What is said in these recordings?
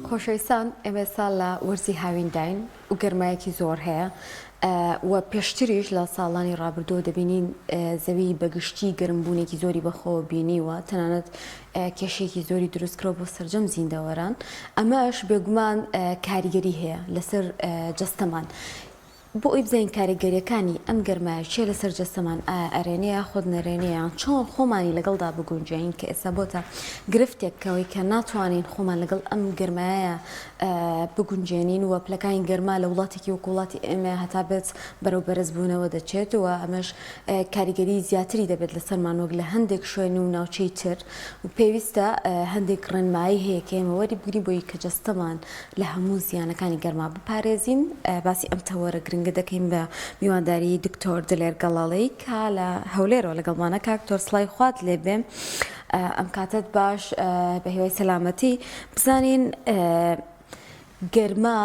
خۆشەویستان ئێمە ساڵ لە وەرزی هاویندا و گەرمایەکی زۆر هەیە و پێشتریش لە ساڵانی ڕابردوو دەبینین زەوی بەگشتی گەرمبوونێکی زۆری بەخۆ بینیوە تەنانەت کێشێکی زۆری دروستکرەوە بۆ سەرجەم زیندەوەران ئەمەش بێگومان کاریگەری هەیە لەسەر جەستەمان. بۆ ئەوی بزانین کاریگەریەکانی ئەم گەرمایە چێ لەسەر جەستەمان ئەرێنەیە خۆت نەرێنەیە چۆن خۆمانی لەگەڵدا بگونجین کە ئێستا بۆتە گرفتێکەوەی کە ناتوانین خۆمان لەگەڵ ئەم گەرمایە بگونجێنین و پلەکانی گەرما لە وڵاتێکی وەکو وڵاتی ئێمە هەتا بێت بەرەو بەرزبوونەوە دەچێت و ئەمەش کاریگەری زیاتری دەبێت لەسەرمان وەک لە هەندێک شوێن و ناوچەی تر و پێویستە هەندێک ڕێنمایی هەیە کە ئێمە وەری بگرین بۆی کە جەستەمان لە هەموو زیانەکانی گەرما بپارێزین. باسی ئەم تەوەرە گرنگە دەکەین بە میوانداری دکتۆر دلێر گەڵاڵی کە لە هەولێرەوە لەگەڵمانە کاکتۆر سڵای خوات لێبێ ئەم کاتت باش بە هیوای سەلامەتی بزانین گەرما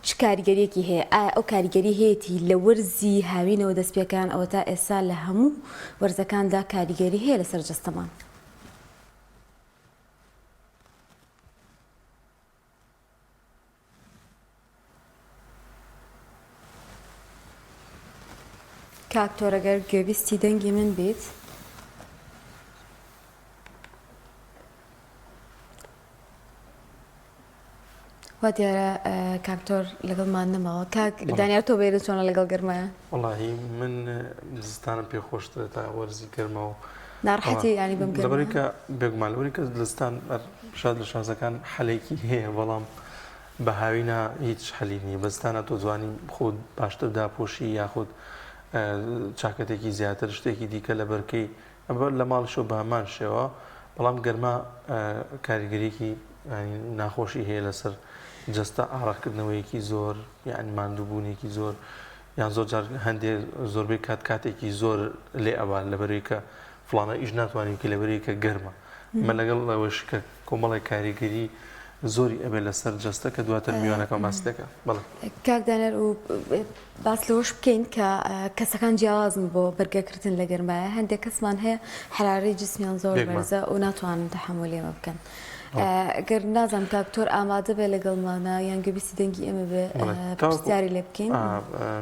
چ کاریگەریەکی هەیە ئایا ئەو کاریگەری هەیەی لە وەرزی هاوینەوە دەستپێکان ئەوە تا ئێستا لە هەموو وەرزەکاندا کاریگەری هەیە لەسەر جەستەمان. کاکتۆر ئەگەر گوێبیستی دەنگی من بیت وا دیارە کاکتۆر لەگەڵمان نەماوە. کاک دانیار تۆ بێرە چۆنە لەگەڵ گەرمایە؟ وەڵاهی من زستانم پێخۆشترە تا وەرزی گەرمە و ناڕەحەتی ینی بەم گەرمە لەبەری کە بێگومان لەبەری کە لەستان شاد لە شازەکان حەلێکی هەیە بەڵام بە هاوینە هیچ حەلی نییە. بەستانە تۆ زوانی خۆت باشتر داپۆشی یاخود چاکەتێکی زیاتر شتێکی دیکە لە بەرکەی لە ماڵشەوە بە هەمان شێوە بەڵام گەرما کاریگەریەکی ناخۆشی هەیە لەسەر جەستە ئاڕاکردنەوەیەکی زۆر یان ماندووبوونێکی زۆر یان زۆر جار هەندێک زۆربەی کاتێکی زۆر لێ ئەوان لەبەرەوەی کە فڵانە ئیش ناتوانین کە لەبەرەوەی کە گەرمە مە لەگەڵ ئەوەش کە کۆمەڵی کاریگەری زۆری ئەبێ لەسەر جەستە کە دواتر میوانەکە باس دەکە. بەڵێ کاک دانەر و باس لەوەش بکەین کە کەسەکان جیاوازن بۆ بەرگەکردن لە گەرمایە هەندێک کەسمان هەیە حرارەی جسمیان زۆر بەرزە و ناتوانن تەحمولی ئەمە بکەن. گەر نازانم کاکتۆر ئامادە بێ لەگەڵمانە یان گوێبیستی دەنگی ئێمە بێ پرسیاری لێ بکەین.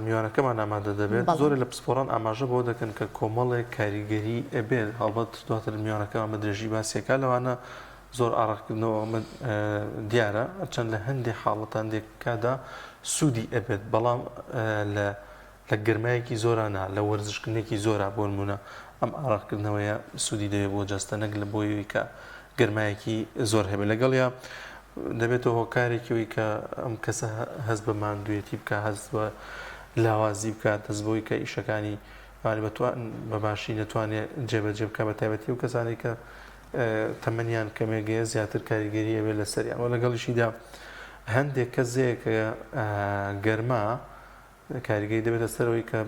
میوانەکەمان ئامادە دەبێت زۆر لە پسپۆڕان ئاماژە بۆ دەکەن کە کۆمەڵێک کاریگەری ئەبێت هەڵبەت دواتر میوانەکەمان بە درێژی باسیەکە لەوانە زۆر ئاڕاکردنەوە دیارە چەند لە هەندێک حاڵەت هەندێک کادا سوودی ئەبێت بەڵام لە گەرمایەکی زۆرانە لە وەرزشکردنێکی زۆرە بۆ نمونە ئەم ئاڕاکردنەوەیە سوودی دەوێت بۆ جەستە نەک لە بۆیەوەی کە گەرمایەکی زۆر هەبێت لەگەڵیا دەبێتەوە هۆکارێکەوەی کە ئەم کەسە هەست بە ماندوویەتی بکە هەست بە لاوازی بکات هەست بۆی کە ئیشەکانی بە باشی نەتوانێت جێبەجێ بکە بە تایبەتی و کەسانی کە تەمەنیان کەمێگەیە زیاتر کاریگەریە بێت لەسەریانەوە لەگەڵیشیدا هەندێک کەسەیە کە گەرما کاریگەری دەبێتە سەرەوەی کە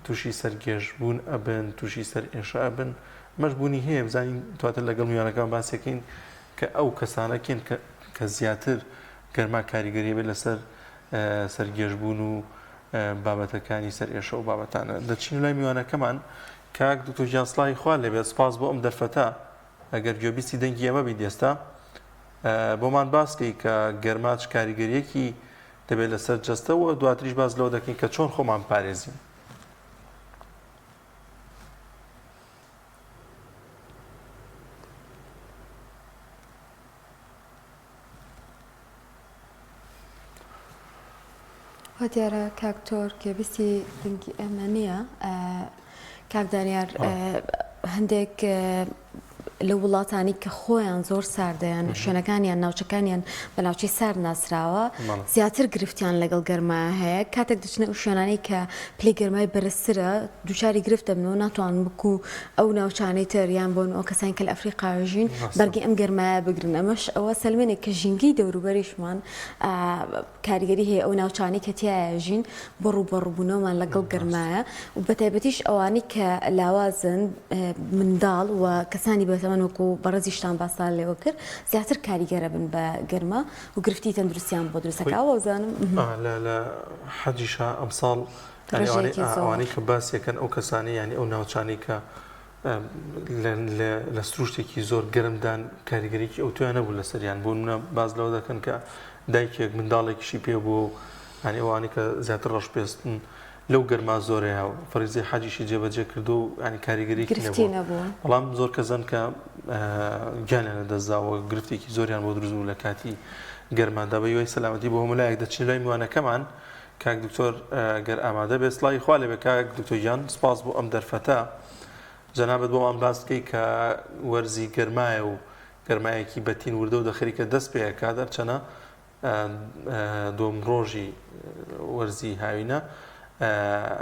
تووشی سەرگێژبوون ئەبن تووشی سەر ئێشە ئەبن مەشبوونی هەیە بزانین تواتر لەگەڵ میوانەکان باسێکین کە ئەو کەسانەکەن کە زیاتر گەرما کاریگەری بێت لەسەر سەرگێژبوون و بابەتەکانی سەر ئێشە و بابەتانە دەچین لای میوانەکەمان کاک دکتۆر گیانسڵای خوا لێبێت سپاس بۆ ئەم دەرفەتە ئەگەر گوێبیستی دەنگی ئەمە بیت ئێستا بۆمان باسکەی کە گەرما چ کاریگەریەکی دەبێت لەسەر جەستەوە دواتریش باز لەوە دەکەین کە چۆن خۆمان پارێزین. دیارە کاکتۆر گوێبیستی دەنگی ئێمە نییە. کاک دانیار هەندێک لە وڵاتانی کە خۆیان زۆر ساردەیان شوێنەکانیان ناوچەکانیان بە ناوچەی سارد ناسراوە زیاتر گرفتیان لەگەڵ گەرما هەیە کاتێک دەچنە ئەو شوێنانەی کە پلەی گەرمای بەرزترە دووچاری گرفت دەبنەوە ناتوان بکو ئەو ناوچانەی تر یان بۆن ئەو کەسانی کە لە ئەفریقا ژین بەرگی ئەم گەرمایە بگرن. ئەمەش ئەوە سەلمێنێک کە ژینگەی دەوروبەریشمان کاریگەری هەیە ئەو ناوچانەی کە تایە ژین بۆ ڕوبەڕووبوونەوەمان لەگەڵ گەرمایە و بەتایبەتیش ئەوانەی کە لاوازن منداڵ و کەسانی بەتەمەن وەکو بەڕێزیشتان باسان لێوە کرد زیاتر کاریگەرە بن بە گەرما و گرفتی تەندروستیان بۆ دروستەکەوە وزانم لە حەجیشا ئەمساڵ ئەوانەی کە باسیەکەن ئەو کەسانی ینی ئەو ناوچانی کە لە سروشتێکی زۆر گەرمدان کاریگەریکی ئەو تویان نەبوو لەسەریان بۆ منە باز لەوە دەکەن کە دایکێک منداڵێکیشی پێ بوو ینی ئەوانی کە زیاتر ڕەش پێستن لەو گەرما زۆرەیە و فەریزەی حەجیشی جێبەجێ کردو و ینی کاریگەریکی نەبوو بەڵام زۆر کەسن کە گیانیان لەدەستداوە گرفتێکی زۆریان بۆ دروست بوو لە کاتی گەرمادا بە یۆی سەلامەتی بۆ هەمولایەک دەچین لای میوانەکەمان کاک دکتۆر گەر ئامادە بێت سڵاوی خوا لێبێ کاک دکتۆر گیان سپاس بۆ ئەم دەرفەتە جەنابەت بۆ ئەم باس بکەی کە وەرزی گەرمایە و گەرمایەکی بەتین وردە و دەخەریکە دەست پێیەکا دەرچەنە دۆم ڕۆژی وەرزی هاوینە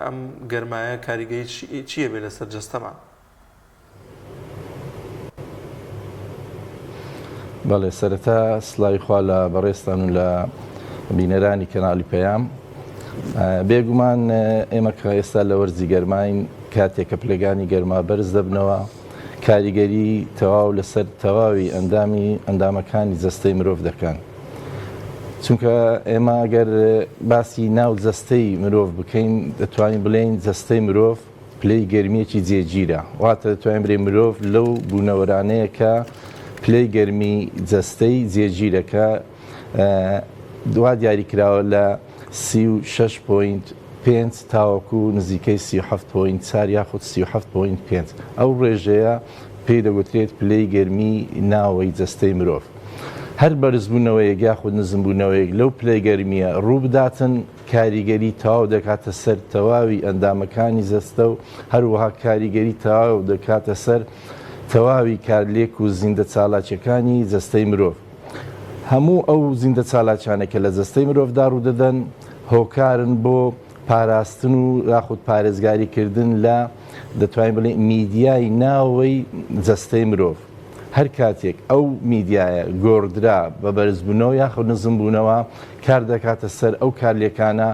ئەم گەرمایە کاریگەری چییە بێ لەسەر جەستەمان؟ بەڵێ سەرەتا سڵاوی خوا لە بەڕێستان و لە بینەرانی کەناڵی پەیام بێگومان ئێمە کە ئێستا لە وەرزی گەرماین کاتێکە پلەکانی گەرما بەرز دەبنەوە کاریگەری تەواو لەسەر تەواوی ئەندامەکانی جەستەی مرۆڤ دەکەن چونکە ئێمە ئەگەر باسی ناو جەستەی مرۆڤ بکەین دەتوانین بڵێین جەستەی مرۆڤ پلەی گەرمیەکی جێگیرە واتە دەتوانین بڵێین مرۆڤ لەو بوونەوەرانەیە کە پلەی گەرمی جەستەی جێگیرەکە دوا دیاریکراوە لە 36.5 تاوەکو نزیکەی 37.4 یاخود 37.5 ئەو ڕێژەیە پێی دەگوترێت پلەی گەرمی ناوەی جەستەی مرۆڤ هەر بەرزبوونەوەیەک یاخود نزمبوونەوەیەک لەو پلەی گەرمیە ڕوو بداتن کاریگەری تەواو دەکاتە سەر تەواوی ئەندامەکانی جەستە و هەروەها کاریگەری تەواو دەکاتە سەر تەواوی کارلێک و زیندە چالاکیەکانی جەستەی مرۆڤ هەموو ئەو زیندە چالاکیانێکە لە جەستەی مرۆڤدا ڕوو دەدەن هۆکارن بۆ پاراستن و یاخود پارێزگاریکردن لە دەتوانین بڵێن میدیای ناوەی جەستەی مرۆڤ هەر کاتێک ئەو میدیایە گۆڕدرا بە بەرزبوونەوە یاخود نزمبوونەوە کار دەکاتە سەر ئەو کارلێکانە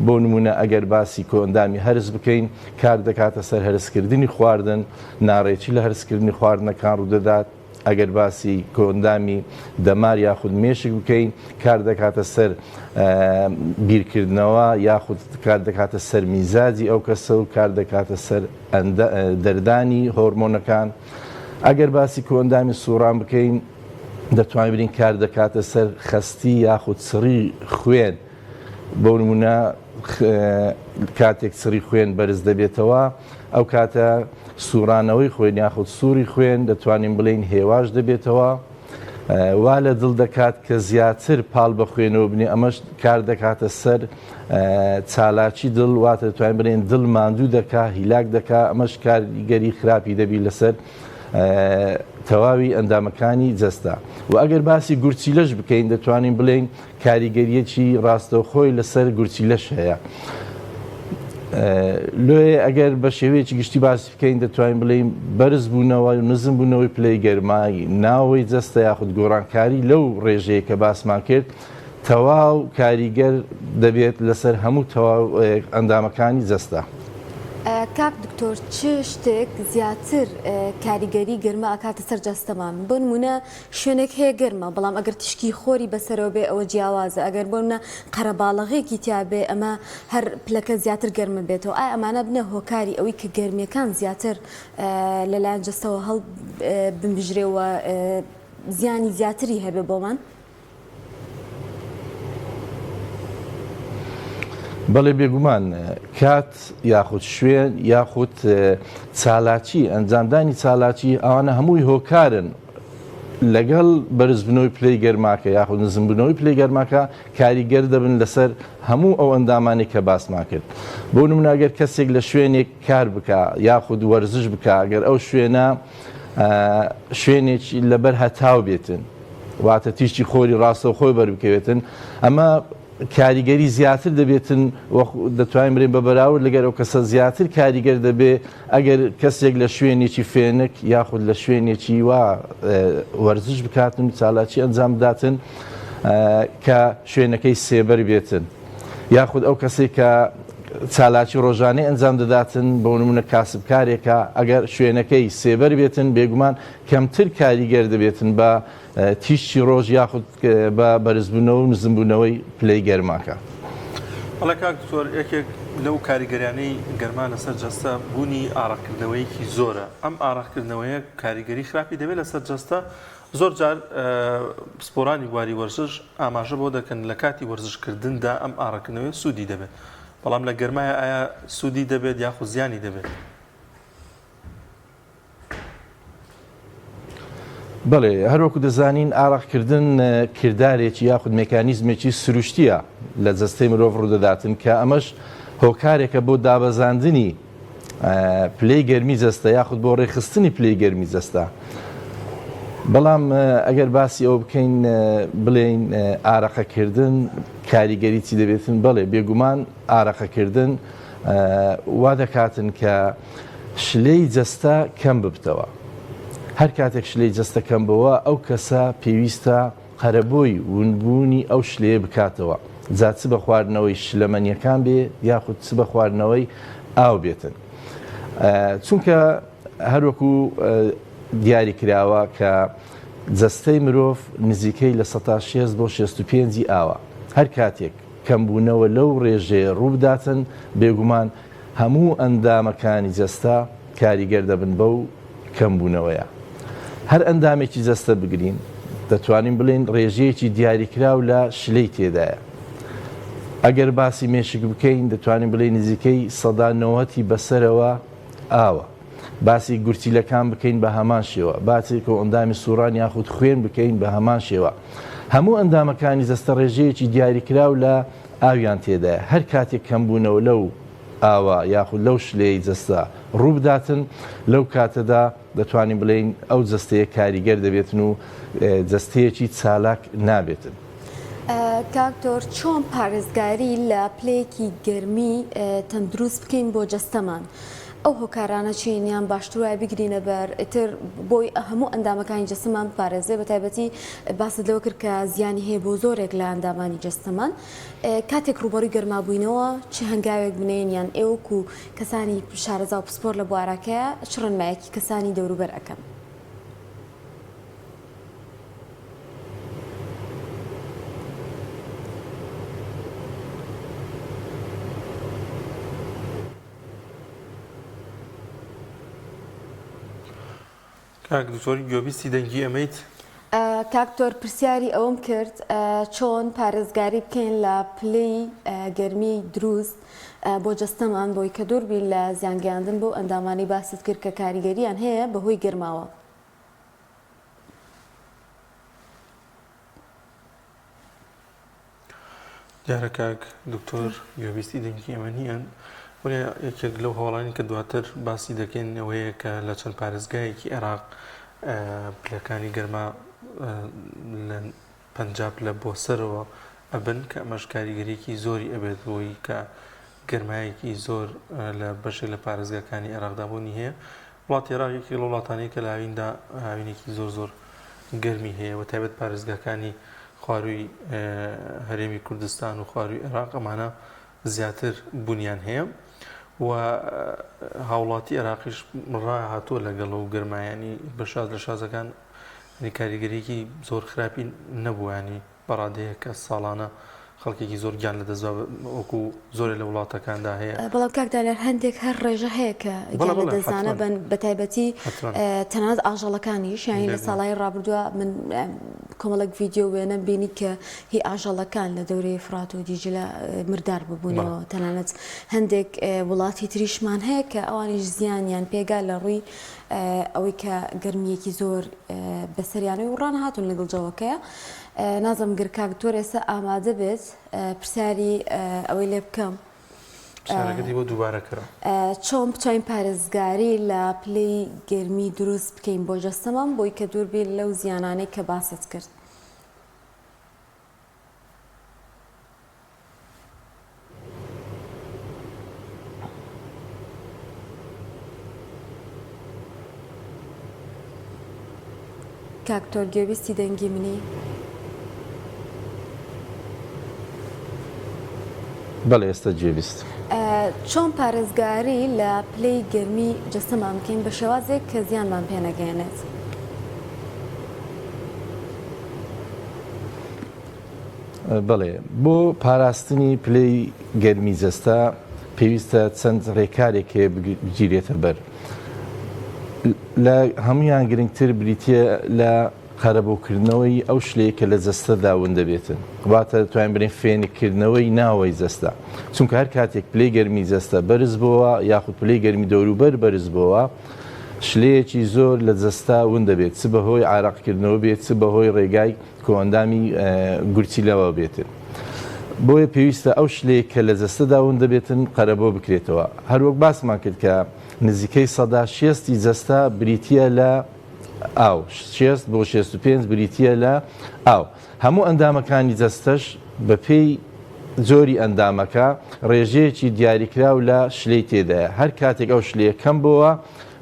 بۆ نمونە ئەگەر باسی کۆئەندامی هەرس بکەین کار دەکاتە سەر هەرسکردنی خواردن ناڕێکی لە هەرسکردنی خواردنەکان ڕوودەدات ئەگەر باسی کۆئەندامی دەمار یاخود مێشک بکەین کار دەکاتە سەر بیرکردنەوە یاخود کار دەکاتە سەر میزاجی ئەو کەسە و کار دەکاتە سەر دەردانی هۆرمۆنەکان ئەگەر باسی کۆئەندامی سوڕان بکەین دەتوانین ببینین کار دەکاتە سەر خەستی یاخود سڕی خوێن بۆ نمونە کاتێک سڕی خوێن بەرز دەبێتەوە ئەو کاتە سوورانەوەی خوێن یاخود سووری خوێن دەتوانین بڵێن هێواش دەبێتەوە وا لە دڵ دەکات کە زیاتر پاڵ بە خوێنەوە بنێ ئەمەش کار دەکاتە سەر چالاکی دڵ واتە دەتوانین بڵێن دڵ ماندوو دەکا هیلاک دەکا ئەمەش کاریگەری خراپی دەبی لەسەر تەواوی ئەندامەکانی جەستا و ئەگەر باسی گورچیلەش بکەین دەتوانین بڵێن کاریگەریەکی ڕاستەوخۆی لەسەر گورچیلەش هەیە لێ ئەگەر بە شێوەیەکی گشتی باسی بکەین دەتوانین بڵێن بەرز بوونەوە و نزم بوونەوەی پلەی گەرمایی ناوەی جەستە یاخود گۆڕانکاری لەو ڕێژەیە کە باسمان کرد تەواو کاریگەر دەبێت لەسەر هەموو تەواو ئەندامەکانی جەستە. کاک دکتۆر چ شتێک زیاتر کاریگەری گەرمە ئاکاتە سەر جەستەمان بۆ نمونە شوێنێک هەیە گەرمە بەڵام ئەگەر تشکی خۆری بەسەرەوە بێ ئەوە جیاوازە ئەگەر بۆ منە قەرەباڵغەیەکی تیابێ ئەمە هەر پلەکە زیاتر گەرمە بێتەوە ئایا ئەمانە بنە هۆکاری ئەوەی کە گەرمیەکان زیاتر لەلایەن جەستەوە هەڵ بنبژرێەوە زیانی زیاتری هەبێ بۆمان؟ بەڵێ بێگومان کات یاخود شوێن یاخود چالاکی ئەنجامدانی چالاکی ئەوانە هەمووی هۆکارن لەگەڵ بەرزبوونەوەی پلەی گەرماکە یاخود نزمبوونەوەی پلەی گەرماکە کاریگەر دەبن لەسەر هەموو ئەو ئەندامانی کە باسمان کرد بۆ نمونە ئەگەر کەسێک لە شوێنێک کار بکە یاخود وەرزش بکە ئەگەر ئەو شوێنە شوێنێکی لەبەر هەتاو بێتن واتە تیشتی خۆری ڕاستەوخۆی بەربکەوێتن ئەمە کاریگەری زیاتر دەبێتن دەتوانین برێن بە بەراورد لەگەر ئەو کەسە زیاتر کاریگەر دەبێ ئەگەر کەسێک لە شوێنێکی فێنک یاخود لە شوێنێکی وا وەرزش بکاتن چالاکی ئەنجام بداتن کە شوێنەکەی سێبەر بێتن یاخود ئەو کەسێک کە چالاکی ڕۆژانەی ئەنجام دەداتن بۆ نمونە کاسبکارێکە ئەگەر شوێنەکەی سێبەر بێتن بێگومان کەمتر کاریگەر دەبێتن بە تیشتی ڕۆژ یاخود بە بەرزبوونەوە و نزمبوونەوەی پلەی گەرماکە. بەڵێ کاک دکتۆر یەکێک لەو کاریگەریانەی گەرمان لەسەر جەستە بوونی ئاڕاکردنەوەیەکی زۆرە. ئەم ئاڕاکردنەوەیە کاریگەری خراپی دەبێت لەسەر جەستە. زۆر جار سپۆرانی بواری وەرزش ئاماژە بۆ دەکەن لە کاتی وەرزشکردندا ئەم ئاڕاکردنەوەی سوودی دەبێت. بەڵام لە گەرمایە ئایا سوودی دەبێت یاخود زیانی دەبێت؟ بەڵێ هەروەکو دەزانین ئاڕاقکردن کردارێکی یاخود مێکانیزمێکی سروشتیە لە جەستەی مرۆڤ ڕوودەداتن کە ئەمەش هۆکارێکە بۆ دابەزاندنی پلەی گەرمی جەستە یاخود بۆ ڕێخستنی پلەی گەرمی جەستە. بەڵام ئەگەر باسی ئەوە بکەین بڵێین ئاڕەقەکردن کاریگەری چی دەبێتن، بەڵێ بێگومان ئاڕەقەکردن وا دەکاتن کە شلەی جەستە کەم ببتەوە. هەر کاتێک شلەی جەستە کەم بەوە ئەو کەسە پێویستە قەرەبۆی ونبوونی ئەو شلەیە بکاتەوە. جا چ بە خواردنەوەی شلەمەنیەکان بێ یاخود چ بە خواردنەوەی ئاو بێتن. چونکە هەروەکو دیاری کراوە کە جەستەی مرۆڤ نزیکەی لە 160 بۆ 65 ئاوە. هەر کاتێک کەمبوونەوە لەو ڕێژەیە ڕووداتن بێگومان هەموو ئەندامەکانی جەستە کاریگەر دەبن بەو کەمبوونەوەیە. هەر ئەندامێکی جەستە بگرین دەتوانین بڵێن ڕێژەیەکی دیاریکراو لە شلەی تێدایە. ئەگەر باسی مێشک بکەین دەتوانین بڵێ نزیکەی 90 بەسەرەوە ئاوە. باسی گورتیلەکان بکەین بە هەمان شێوە، باسێک و ئەندامی سووران یاخود خوێن بکەین بە هەمان شێوە. هەموو ئەندامەکانی جەستە ڕێژەیەکی دیاریکراو لە ئاویان تێدایە. هەر کاتێک کەمبوونەوە لەو ئاوە یاخود لەو شلەی جەستە ڕوو بداتن لەو کاتەدا دەتوانین بڵێین ئەو جەستەیە کاریگەر دەبێتن و جەستەیەکی چالاک نابێتن. کاکتۆر چۆن پارێزگاری لە پلەیەکی گەرمی تەندروست بکەین بۆ جەستەمان؟ ئەو هۆکارانە چینیان باشتر وای بگرینە بەر ئیتر بۆی هەموو ئەندامەکانی جەستەمان پارێزێ بە تایبەتی باست لەوە کرد کە زیانی هەیە بۆ زۆرێک لە ئەندامانی جەستەمان. کاتێک ڕوبەڕووی گەرمابووینەوە چه هەنگاوێک بنێن یان ئێوەک و کەسانی شارەزا و پسپۆر لە بوارەکەیە چ ڕەنمایەکی کەسانی دەوروبەر ئەەکەن؟ کاک دکتۆری گوێبیستی دەنگی ئەمەیت؟ کاکتۆر پرسیاری ئەوم کرد چۆن پارێزگاری بکەین لە پلەی گەرمی دروست بۆ جەستەمان بۆی کە دووربی لە زیانگەیاندن بۆ ئەندامانی باست کرد کە کاریگەریان هەیە بەهۆی گەرماوە. دیارە کاک دکتۆر گوێبیستی دەنگی ئەمە نییان. یەکێک لەو هەوڵانی کە دواتر باسی دەکەین ئەوەیە کە لە چەند پارێزگایەکی عێراق پلەکانی گەرما لە پەنجاب لە بۆ سەرەوە ئەبن کە ئەمەش کاریگەریەکی زۆری ئەبێت بۆی کە گەرمایەکی زۆر لە بەشێک لە پارێزگاکانی عێراقدابوونی هەیە. وڵاتی عێراق یەکێک لە وڵاتانەیە کە لە هاویندا هاوینێکی زۆر گەرمی هەیە و تایبەت پارێزگاکانی خواروی هەرێمی کوردستان و خواروی عێراق ئەمانە زیاتر بوونیان هەیە و هاوڵاتی عێراقیش ڕای هاتووە لەگەڵ و گەرمایانی بەشاز لە شازەکان کاریگەریەکی زۆر خراپی نەبووانی بەڕادەیە کە ساڵانە خەڵکێکی زۆر گیان لە دەستدا وەکو زۆرێک لە وڵاتەکاندا هەیە. بەڵام کاکدانەر هەندێک هەر ڕێژە هەیە کە گیان لە دەستدانە بن بە تایبەتی تەنانەت ئاژەڵەکانیش یانی لە ساڵای ڕابردووە من کۆمەڵک ڤیددیۆ وێنە بینی کە هی ئاژەڵەکان لە دەورەی فرات و دیجلە مردار ببوونەوە. تەنانەت هەندێک وڵاتی تریشمان هەیە کە ئەوانیش زیانیان پێگا لە ڕووی ئەوەی کە گەرمیەکی زۆر بەسەریانەوەی و ڕان هاتون لە دڵجەوەکەیە. نازم گر کاکتۆر ئێستا ئامادە بێت پرسیاری ئەوەی لێ بکەم بۆ دووبارەکەڕ چۆن بتوانین پارێزگاری لە پلەی گەرمی دروست بکەین بۆ جەستەمان بۆی کە دووربێت لەو زیانانەی کە باست کرد. کاکتۆر گوێبیستی دەنگی منی؟ بەڵێ ئێستا گوێبیست. چۆن پارێزگاری لە پلەی گەرمی جەستەمان بکەین بە شێوازێک کە زیانمان پێ نەگەێنێت؟ بڵێ بۆ پاراستنی پلەی گەرمی جەستە پێویستە چەند ڕێکارێکێ بگیرێتە بەر لە هەمویان گرنگتر بریتە لە قەرەبووکردنەوەی ئەو شلەیە کە لە جەستە داون دەبێتن واتە دەتوانین بڵێن فێنکردنەوەی ناوەی جەستە چونکە هەر کاتێک پلەی گەرمی جەستە بەرز بووە یاخود پلەی گەرمی دەوروبەر بەرز بووە شلەیەکی زۆر لە جەستا ون دەبێت چ بەهۆی عراقکردنەوە بێت چ بەهۆی ڕێگای کۆئەندامی گورچیلەوە بێتن بۆیە پێویستە ئەو شلەیە کە لە جەستەدا ون دەبێتن قەرەبۆ بکرێتەوە هەروەک باسمان کرد کە نزیکەی سەدا 60 جەستا بریتە لە ئاو 60 بۆ 65 بریتە لە ئاو هەموو ئەندامەکانی جەستەش بە پێی جۆری ئەندامەکە ڕێژەیەکی دیاریکراو لە شلەی تێدایە هەر کاتێک ئەو شلەیە کەم بووە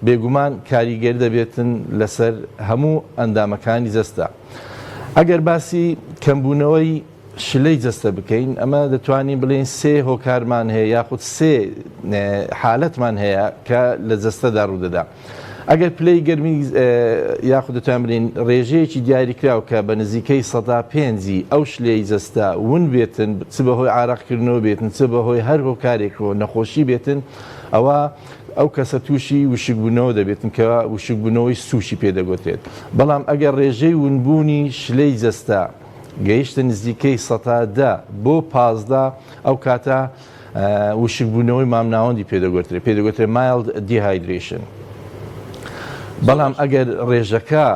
بێگومان کاریگەر دەبێتن لەسەر هەموو ئەندامەکانی جەستە ئەگەر باسی کەمبوونەوەی شلەی جەستە بکەین ئەمە دەتوانین بڵێن سێ هۆکارمان هەیە یاخود سێ حالەتمان هەیە کە لە جەستەدا ڕوودەدا ئەگەر پلەی گەرمی یاخود دەتوان بڵێن ڕێژەیەکی دیاریکراو کە بە نزیکەی 105 ئەو شلەی جەستە ون بێتن چ بەهۆی عراقکردنەوە بێتن چ بەهۆی هەر هۆکارێکەوە نەخۆشی بێتن ئەوە ئەو کەسە تووشی وشکبوونەوە دەبێتن کە وشکبوونەوەی سوشی پێدەگوترێت بەڵام ئەگەر ڕێژەی ونبوونی شلەی جەستە گەیشتە نزیکەی 110 بۆ 15 ئەو کاتە وشکبوونەوەی مامناوەندی پێدەگوترێت mild dehydration بەڵام ئەگەر ڕێژەکە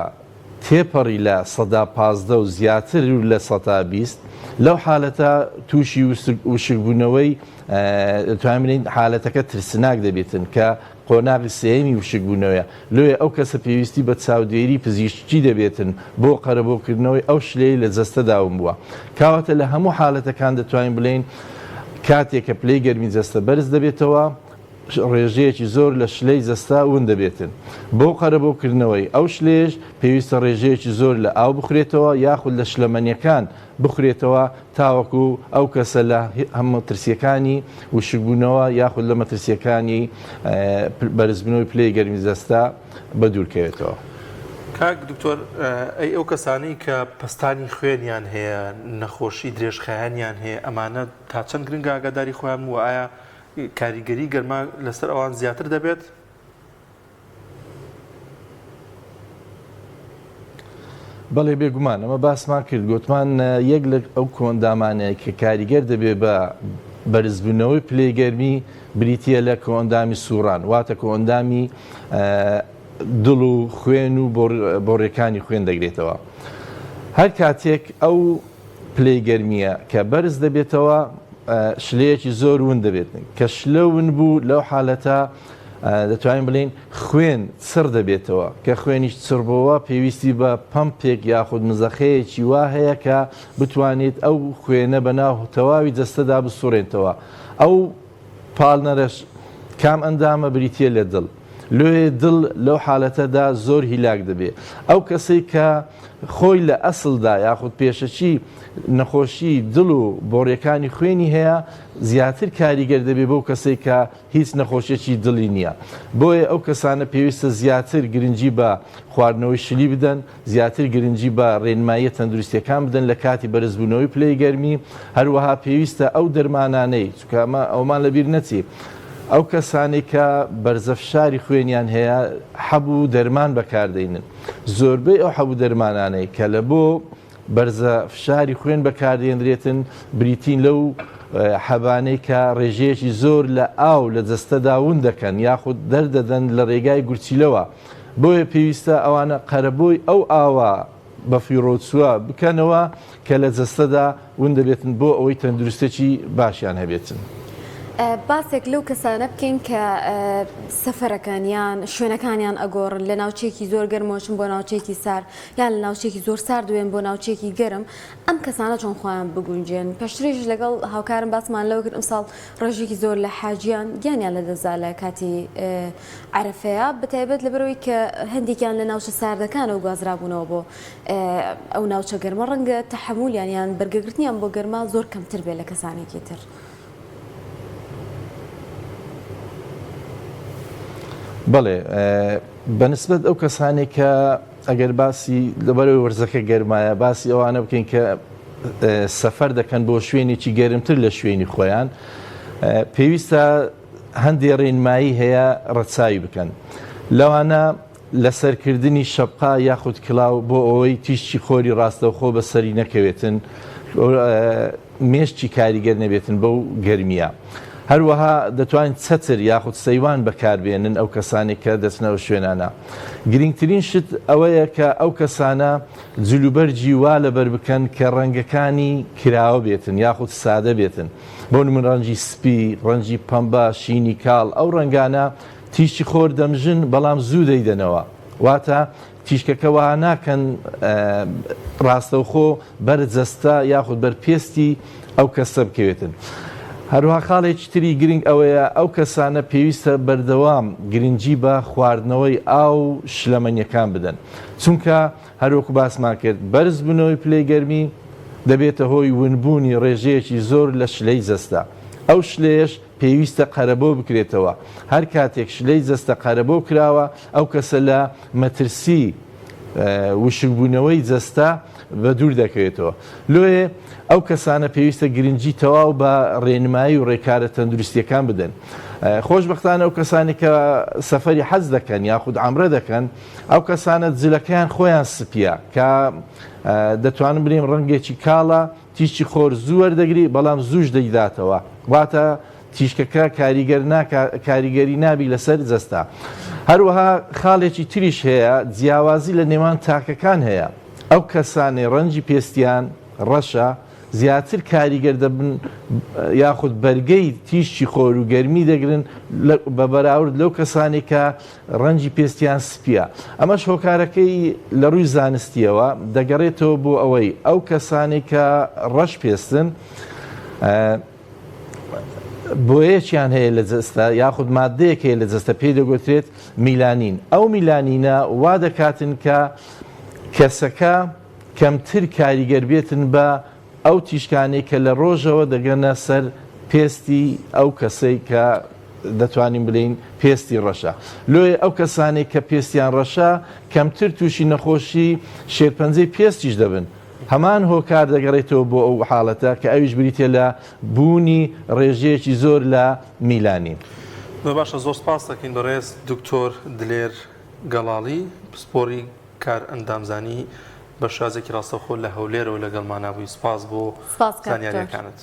تێپەڕی لە 115 و زیاتر لە 120 لەو حالەتە تووشی وشکبوونەوەی دەتوانین حالەتەکە ترسناک دەبێتن کە قۆناغی سێمی وشکبوونەوەیە لێ ئەو کەسە پێویستی بە چاودێری پزیشکی دەبێتن بۆ قەرەبۆکردنەوەی ئەو شلەی لە جەستەداوم بووە کاواتە لە هەموو حالەتەکان دەتوانین بڵێن کاتێککە پلەی گەرمی جەستە بەرز دەبێتەوە ڕێژەیەکی زۆر لە شلەی جەستا ون دەبێتن بۆ قەرەبۆکردنەوەی ئەو شلێژ پێویستە ڕێژەیەکی زۆر لە ئاو بخورێتەوە یاخود لە شلەمەنیەکان بخورێتەوە تاوەکو ئەو کەسە لە هەموو ترسیەکانی وشکبوونەوە یاخود لە مەترسیەکانی بەرزبوونەوەی پلەی گەرمی جەستا بە دوورکەوێتەوە کاک دکتۆر ئەی ئەو کەسانی کە پستانی خوێنیان هەیە نەخۆشی درێژخایانیان هەیە ئەمانە تا چەند گرنگە ئاگاداری خۆیان و ئایا کاریگەری گەرما لەسەر ئەوان زیاتر دەبێت؟ بەڵێ بێگومان ئەمە باسمان کرد گوتمان یەک لە ئەو کۆندامانەیە کە کاریگەر دەبێت بە بەرزبوونەوەی پلەی گەرمی بریتە لە کۆندامی سووران واتە کۆندامی دڵ و خوێن و بۆڕێکانی خوێن دەگرێتەوە هەر کاتێک ئەو پلەی گەرمیە کە بەرز دەبێتەوە شلەیەکی زۆر ون دەبێتن کە شلە ون بوو لەو حالەتە دەتوانین بڵین خوێن چڕ دەبێتەوە کە خوێنیش چڕبەوە پێویستی بە پەمپێک یاخود مزەخەیەکی وا هەیە کە بتوانێت ئەو خوێنە بەناو تەواوی جەستەدا بسوڕێنتەوە ئەو پاڵنەرەش کام ئەندامە بریتە لە دڵ لێ دڵ لەو حالەتەدا زۆر هیلاک دەبێت ئەو کەسەی کە خۆی لە ئەسڵدا یاخود پێشەچی نەخۆشی دڵ و بۆڕیەکانی خوێنی هەیە زیاتر کاریگەر دەبێت بەو کەسەی کە هیچ نەخۆشیێکی دڵی نییە بۆیە ئەو کەسانە پێویستە زیاتر گرنگی بە خواردنەوەی شلی بدەن زیاتر گرنگی بە ڕێنماییە تەندروستیەکان بدەن لە کاتی بەرزبوونەوەی پلەی گەرمی هەروەها پێویستە ئەو دەرمانانەی چونکە ئەومان لەبیر نەچێت ئەو کەسانی کە بەرزەفشاری خوێنیان هەیە حەبوو دەرمان بەکاردێنن زۆربەی ئەو حەبوو دەرمانانەی کە لە بۆ بەرزەفشاری خوێن بەکاردێنرێتن بریتین لەو حەبانەی کە ڕێژەیەکی زۆر لە ئاو لە جەستەداون دەکەن یاخود دەردەدەن لە ڕێگای گورچیلەوە بۆیە پێویستە ئەوانە قەرەبۆی ئەو ئاوە بە فیڕۆچووە بکەنەوە کە لە جەستەدا ون دەبێتن بۆ ئەوەی تەندروستێکی باشیان هەبێتن. باسێک لەو کەسانە بکەین کە سەفەرەکانیان شوێنەکانیان ئەگۆڕن لە ناوچێکی زۆر گەرمۆچن بۆ ناوچێکی سار یان لە ناوچێکی زۆر سار دوێن بۆ ناوچێکی گەرم ئەم کەسانە چۆن خۆیان بگونجێن پێشترێژ لەگەڵ هاوکارم باسمان لەوە کرد ئەمساڵ ڕۆژێکی زۆر لە حاجیان گیانیان لە دەزا لە کاتی عەرەفەیە بەتایبەت لەبەرەوەی کە هەندێکیان لە ناوچە ساردەکانەوە گوازرابوونەوە بۆ ئەو ناوچە گەرمە ڕەنگە تەحەمولیان یان بەرگەگرتنیان بۆ گەرما زۆر کەمتر بێت لە کەسانێکی تر. بەڵێ بەنسبەت ئەو کەسانی کە ئەگەر باسی لەبەرەوەی وەرزەکە گەرمایە باسی ئەوانە بکەین کە سەفەر دەکەن بۆ شوێنێکی گەرمتر لە شوێنی خۆیان پێویستە هەندێک ڕێنمایی هەیە ڕەچاوی بکەن لەوانە لەسەرکردنی شەبقا یاخود کلااو بۆ ئەوەی تیشتی خۆری ڕاستەوخۆ بەسەری نەکەوێتن مێشتی کاریگەر نەبێتن بەو گەرمیە هەروەها دەتوانین چەتر یاخود سەیوان بەکاربێنن ئەو کەسانی کە دەچنەوە شوێنانە گرنگترین شت ئەوەیە کە ئەو کەسانە جلوبەرجی وا لەبەر بکەن کە ڕەنگەکانی کراوە بێتن یاخود سادە بێتن بۆ من ڕەنجی سپی ڕەنجی پەمبا شینی کاڵ ئەو ڕەنگانە تیشتی خۆر دەمژن بەڵام زوو دەیدەنەوە واتە تیشکەکەەوە ناکەن ڕاستەوخۆ بەرجەستە یاخود بەرپێستی ئەو کەسە بکەوێتن هەروها خاڵێکی تری گرنگ ئەوەیە ئەو کەسانە پێویستە بەردەوام گرنگجی بە خواردنەوەی ئاو شلەمەنیەکان بدەن چونکە هەروەکو باسمان کرد بەرز بوونەوەی پلەی گەرمی دەبێتە هۆی ونبوونی ڕێژەیەکی زۆر لە شلەی جەستە ئەو شلەیەش پێویستە قەرەبۆ بکرێتەوە هەر کاتێک شلەی جەستە قەرەبۆ کراوە ئەو کەسە لە مەترسی وشکبوونەوەی جەستە بە دوور دەکەوێتەوە لۆیە ئەو کەسانە پێویستە گرنگجی تەواو بە ڕێنمایی و ڕێکارە تەندروستیەکان بدەن خۆشبەختانە ئەو کەسانی کە سەفەری حەز دەکەن یاخود ئامرە دەکەن ئەو کەسانە جلەکەیان خۆیان سپیە کە دەتوانم بریم ڕەنگێکی کاڵە تیشتی خۆر زوو وەردەگری بەڵام زووش دەیداتەوە واتە تیشکەکە کاریگەری نابی لەسەر جەستا هەروەها خاڵێکی تریش هەیە جیاوازی لە نێوان تاکەکان هەیە ئەو کەسانی ڕەنجی پێستیان ڕەشە زیاتر کاریگەر دەبن یاخود بەرگەی تیشتی خۆر و گەرمی دەگرن بە بەراورد لەو کەسانی کە ڕەنجی پێستیان سپیە ئەمەش هۆکارەکەی لە ڕووی زانستیەوە دەگەڕێتەوە بۆ ئەوەی ئەو کەسانی کە ڕەش پێستن بۆیەکیان هەیە لە جەستە یاخود مادەیەک هەیە لە جەستە پێی دەگوترێت میلانین ئەو میلانینە وا دەکاتن کە کەسەکە کەمتر کاریگەر بێتن بە ئەو تیشکانەی کە لە ڕۆژەوە دەگەنە سەر پێستی ئەو کەسەی کە دەتوانین بڵین پێستی ڕەشە لۆی ئەو کەسانی کە پێستیان ڕەشە کەمتر تووشی نەخۆشی شێرپەنجەی پێستیش دەبن هەمان هۆکار دەگەڕێتەوە بۆ ئەو حاڵەتە کە ئەویش بریتێ لە بوونی ڕێژەیەکی زۆر لە میلانی باشە زۆر سپاس دەکەین بەڕێز دکتۆر دلێر گەڵاڵی پسپۆری کار ئەندامزانی بە شازێکی ڕاستەوخۆ لە هەولێرەوە لەگەڵمانابووی سپاس بۆ زانیاریەکانت.